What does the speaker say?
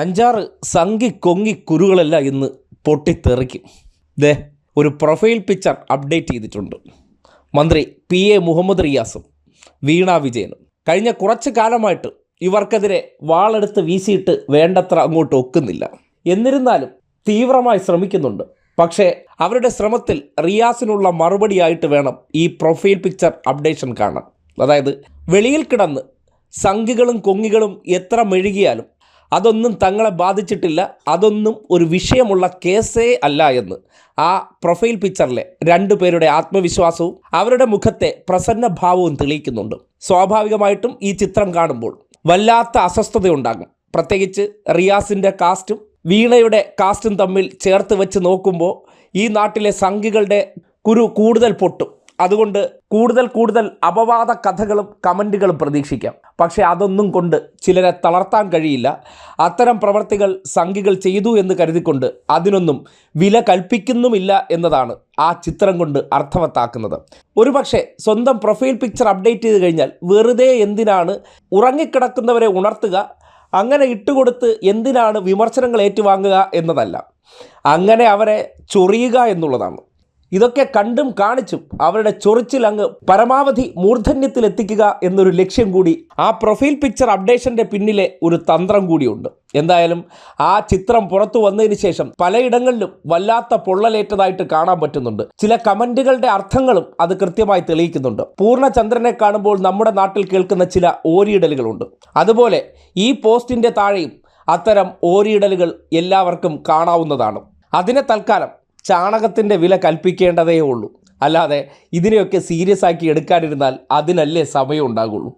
അഞ്ചാറ് സംഘി കൊങ്ങി കുരുകളെല്ലാം ഇന്ന് പൊട്ടിത്തെറിക്കും. ദേ ഒരു പ്രൊഫൈൽ പിക്ചർ അപ്ഡേറ്റ് ചെയ്തിട്ടുണ്ട്. മന്ത്രി PA മുഹമ്മദ് റിയാസും വീണ വിജയനും കഴിഞ്ഞ കുറച്ച് കാലമായിട്ട് ഇവർക്കെതിരെ വാളെടുത്ത് വീശിയിട്ട് വേണ്ടത്ര അങ്ങോട്ട് ഒക്കുന്നില്ല. എന്നിരുന്നാലും തീവ്രമായി ശ്രമിക്കുന്നുണ്ട്. പക്ഷേ അവരുടെ ശ്രമത്തിൽ റിയാസിനുള്ള മറുപടിയായിട്ട് വേണം ഈ പ്രൊഫൈൽ പിക്ചർ അപ്ഡേഷൻ കാണാൻ. അതായത് വെളിയിൽ കിടന്ന് സംഘികളും കൊങ്ങികളും എത്ര മെഴുകിയാലും അതൊന്നും തങ്ങളെ ബാധിച്ചിട്ടില്ല, അതൊന്നും ഒരു വിഷയമുള്ള കേസേ അല്ല എന്ന് ആ പ്രൊഫൈൽ പിക്ചറിലെ രണ്ടുപേരുടെ ആത്മവിശ്വാസവും അവരുടെ മുഖത്തെ പ്രസന്നഭാവവും തെളിയിക്കുന്നുണ്ട്. സ്വാഭാവികമായിട്ടും ഈ ചിത്രം കാണുമ്പോൾ വല്ലാത്ത അസ്വസ്ഥതയുണ്ടാകും. പ്രത്യേകിച്ച് റിയാസിൻ്റെ കാസ്റ്റും വീണയുടെ കാസ്റ്റും തമ്മിൽ ചേർത്ത് വെച്ച് നോക്കുമ്പോൾ ഈ നാട്ടിലെ സംഘികളുടെ കുരു കൂടുതൽ പൊട്ടും. അതുകൊണ്ട് കൂടുതൽ അപവാദ കഥകളും കമൻറ്റുകളും പ്രതീക്ഷിക്കാം. പക്ഷേ അതൊന്നും കൊണ്ട് ചിലരെ തളർത്താൻ കഴിയില്ല. അത്തരം പ്രവർത്തികൾ സംഘികൾ ചെയ്തു എന്ന് കരുതിക്കൊണ്ട് അതിനൊന്നും വില കൽപ്പിക്കുന്നുമില്ല എന്നതാണ് ആ ചിത്രം കൊണ്ട് അർത്ഥവത്താക്കുന്നത്. ഒരുപക്ഷെ സ്വന്തം പ്രൊഫൈൽ പിക്ചർ അപ്ഡേറ്റ് ചെയ്ത് കഴിഞ്ഞാൽ വെറുതെ എന്തിനാണ് ഉറങ്ങിക്കിടക്കുന്നവരെ ഉണർത്തുക, അങ്ങനെ ഇട്ടുകൊടുത്ത് എന്തിനാണ് വിമർശനങ്ങൾ ഏറ്റുവാങ്ങുക എന്നതല്ല, അങ്ങനെ അവരെ ചൊറിയുക എന്നുള്ളതാണ്. ഇതൊക്കെ കണ്ടും കാണിച്ചും അവരുടെ ചൊറിച്ചിൽ അങ്ങ് പരമാവധി മൂർധന്യത്തിലെത്തിക്കുക എന്നൊരു ലക്ഷ്യം കൂടി ആ പ്രൊഫൈൽ പിക്ചർ അപ്ഡേഷൻ്റെ പിന്നിലെ ഒരു തന്ത്രം കൂടിയുണ്ട്. എന്തായാലും ആ ചിത്രം പുറത്തു വന്നതിന് ശേഷം പലയിടങ്ങളിലും വല്ലാത്ത പൊള്ളലേറ്റതായിട്ട് കാണാൻ പറ്റുന്നുണ്ട്. ചില കമൻറ്റുകളുടെ അർത്ഥങ്ങളും അത് കൃത്യമായി തെളിയിക്കുന്നുണ്ട്. പൂർണ്ണചന്ദ്രനെ കാണുമ്പോൾ നമ്മുടെ നാട്ടിൽ കേൾക്കുന്ന ചില ഓരിയിടലുകളുണ്ട്. അതുപോലെ ഈ പോസ്റ്റിൻ്റെ താഴെയും അത്തരം ഓരിയിടലുകൾ എല്ലാവർക്കും കാണാവുന്നതാണ്. അതിനെ തൽക്കാലം ചാണകത്തിൻ്റെ വില കൽപ്പിക്കേണ്ടതേ ഉള്ളൂ. അല്ലാതെ ഇതിനെയൊക്കെ സീരിയസ് ആക്കി എടുക്കാനിരുന്നാൽ അതിനല്ലേ സമയം ഉണ്ടാകുള്ളൂ.